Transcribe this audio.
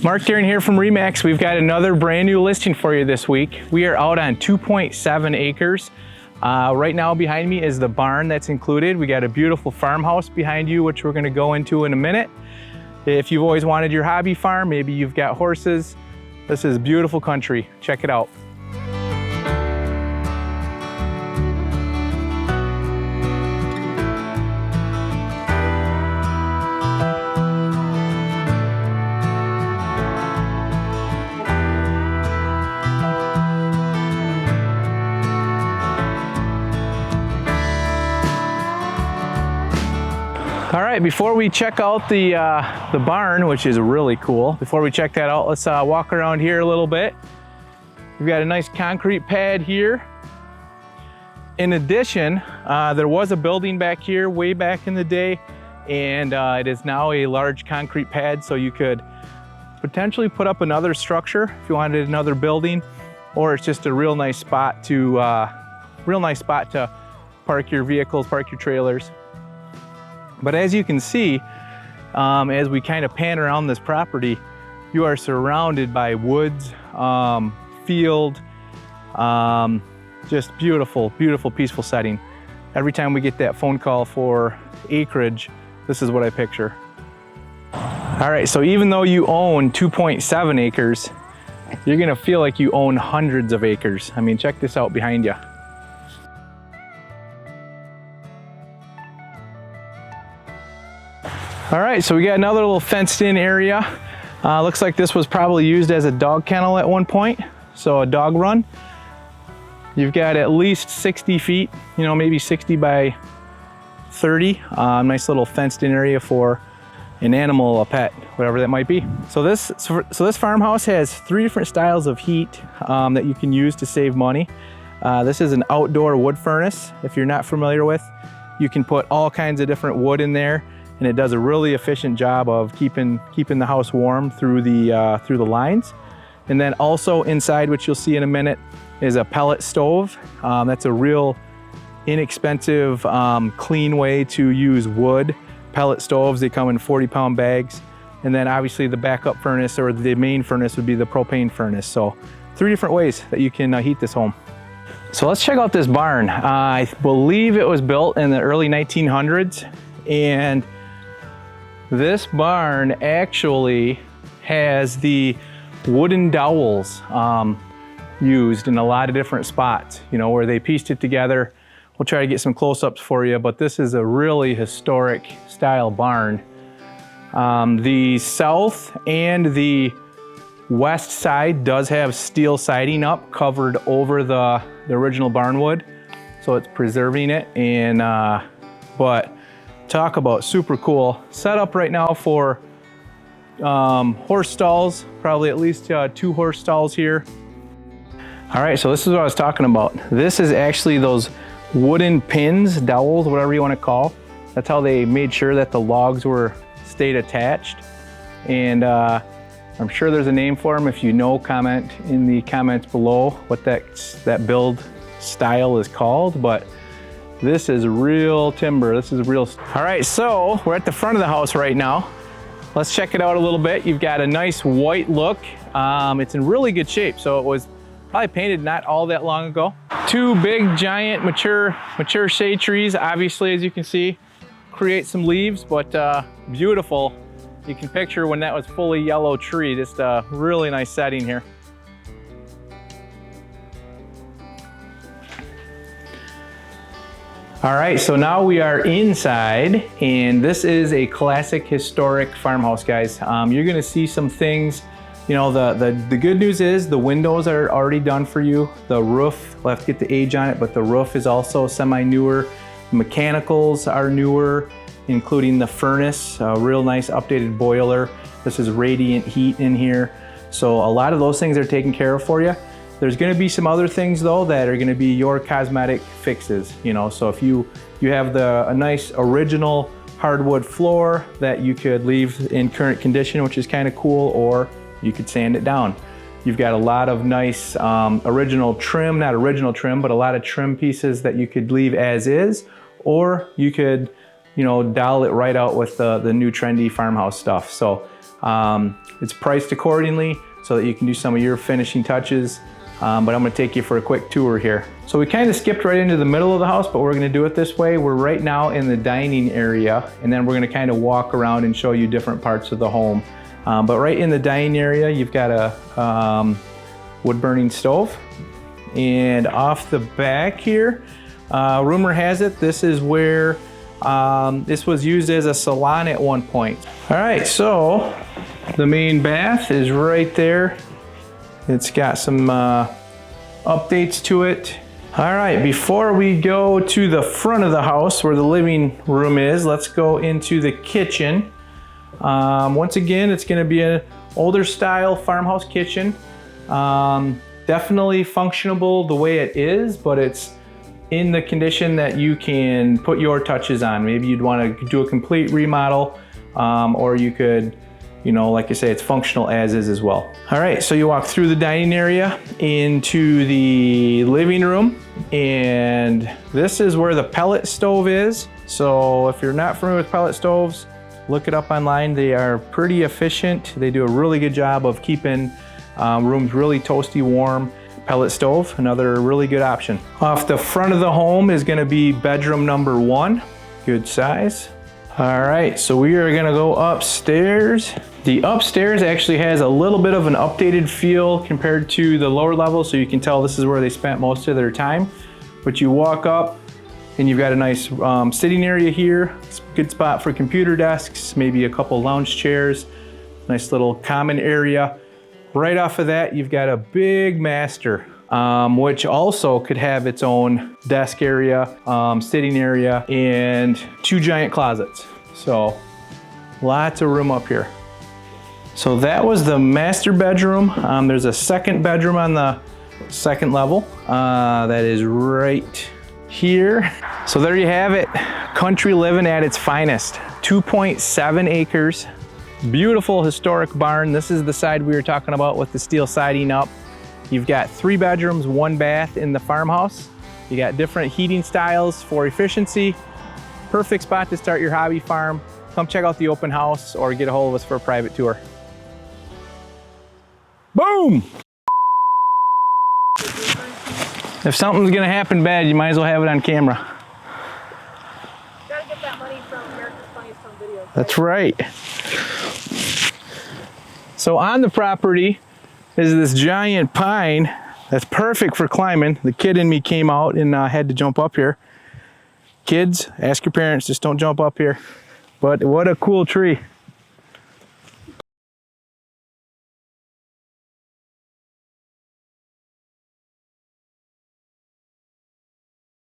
Mark Darren here from Remax. We've got another brand new listing for you this week. We are out on 2.7 acres. Right now behind me is the barn that's included. We got a beautiful farmhouse behind you, which we're gonna go into in a minute. If you've always wanted your hobby farm, maybe you've got horses, this is beautiful country. Check it out. All right, before we check out the barn, which is really cool, before we check that out, let's walk around here a little bit. We've got a nice concrete pad here. In addition, there was a building back here way back in the day, and it is now a large concrete pad, so you could potentially put up another structure if you wanted another building, or it's just a real nice spot to park your vehicles, park your trailers. But as you can see, as we kind of pan around this property, you are surrounded by woods, field, just beautiful, beautiful, peaceful setting. Every time we get that phone call for acreage, this is what I picture. All right, so even though you own 2.7 acres, you're gonna feel like you own hundreds of acres. I mean, check this out behind you. All right, so we got another little fenced in area. Looks like this was probably used as a dog kennel at one point, so a dog run. You've got at least 60 feet, you know, maybe 60 by 30. Nice little fenced in area for an animal, a pet, whatever that might be. So this farmhouse has 3 different styles of heat that you can use to save money. This is an outdoor wood furnace. If you're not familiar with, you can put all kinds of different wood in there, and it does a really efficient job of keeping the house warm through the lines. And then also inside, which you'll see in a minute, is a pellet stove. That's a real inexpensive, clean way to use wood. Pellet stoves, they come in 40-pound bags. And then obviously the backup furnace, or the main furnace, would be the propane furnace. So 3 different ways that you can heat this home. So let's check out this barn. I believe it was built in the early 1900s, and this barn actually has the wooden dowels used in a lot of different spots, you know, where they pieced it together. We'll try to get some close-ups for you, but this is a really historic style barn. The south and the west side does have steel siding up covered over the original barn wood, so it's preserving it. And but talk about super cool setup right now for horse stalls, probably at least 2 horse stalls here. All right, so this is what I was talking about. This is actually those wooden pins, dowels, whatever you want to call. That's how they made sure that the logs stayed attached. And I'm sure there's a name for them. If you know, comment in the comments below what that build style is called. But this is real timber. This is real. All right, so we're at the front of the house right now. Let's check it out a little bit. You've got a nice white look. It's in really good shape. So it was probably painted not all that long ago. 2 big, giant, mature shade trees, obviously, as you can see, create some leaves, but beautiful. You can picture when that was fully yellow tree, just a really nice setting here. All right, so now we are inside, and this is a classic historic farmhouse, guys. You're gonna see some things. You know, the good news is the windows are already done for you. The roof, we'll have to get the age on it, but the roof is also semi-newer. Mechanicals are newer, including the furnace, a real nice updated boiler. This is radiant heat in here. So a lot of those things are taken care of for you. There's gonna be some other things though that are gonna be your cosmetic fixes, you know. So if you have a nice original hardwood floor that you could leave in current condition, which is kind of cool, or you could sand it down. You've got a lot of nice original trim, not original trim, but a lot of trim pieces that you could leave as is, or you could, you know, dial it right out with the new trendy farmhouse stuff. So It's priced accordingly so that you can do some of your finishing touches. But I'm gonna take you for a quick tour here. So we kind of skipped right into the middle of the house, but we're gonna do it this way. We're right now in the dining area, and then we're gonna kind of walk around and show you different parts of the home. But right in the dining area, you've got a wood burning stove. And off the back here, rumor has it, this is where this was used as a salon at one point. All right, so the main bath is right there. It's got some updates to it. All right, before we go to the front of the house where the living room is, let's go into the kitchen. Once again, it's gonna be an older style farmhouse kitchen. Definitely functionable the way it is, but it's in the condition that you can put your touches on. Maybe you'd wanna do a complete remodel, or you could, you know, like I say, it's functional as is as well. All right, so you walk through the dining area into the living room, and this is where the pellet stove is. So if you're not familiar with pellet stoves, look it up online. They are pretty efficient. They do a really good job of keeping rooms really toasty warm. Pellet stove, another really good option. Off the front of the home is gonna be bedroom number 1, good size. All right, so we are gonna go upstairs. The upstairs actually has a little bit of an updated feel compared to the lower level, so you can tell this is where they spent most of their time. But you walk up and you've got a nice sitting area here. It's a good spot for computer desks, maybe a couple lounge chairs, nice little common area. Right off of that, you've got a big master, which also could have its own desk area, sitting area, and 2 giant closets. So lots of room up here. So that was the master bedroom. There's a second bedroom on the second level. That is right here. So there you have it. Country living at its finest. 2.7 acres. Beautiful historic barn. This is the side we were talking about with the steel siding up. You've got 3 bedrooms, 1 bath in the farmhouse. You got different heating styles for efficiency. Perfect spot to start your hobby farm. Come check out the open house or get a hold of us for a private tour. Boom! If something's gonna happen bad, you might as well have it on camera. Gotta get that money from America's Funniest Home Videos. That's right. So on the property is this giant pine that's perfect for climbing. The kid in me came out and had to jump up here. Kids, ask your parents, just don't jump up here. But what a cool tree.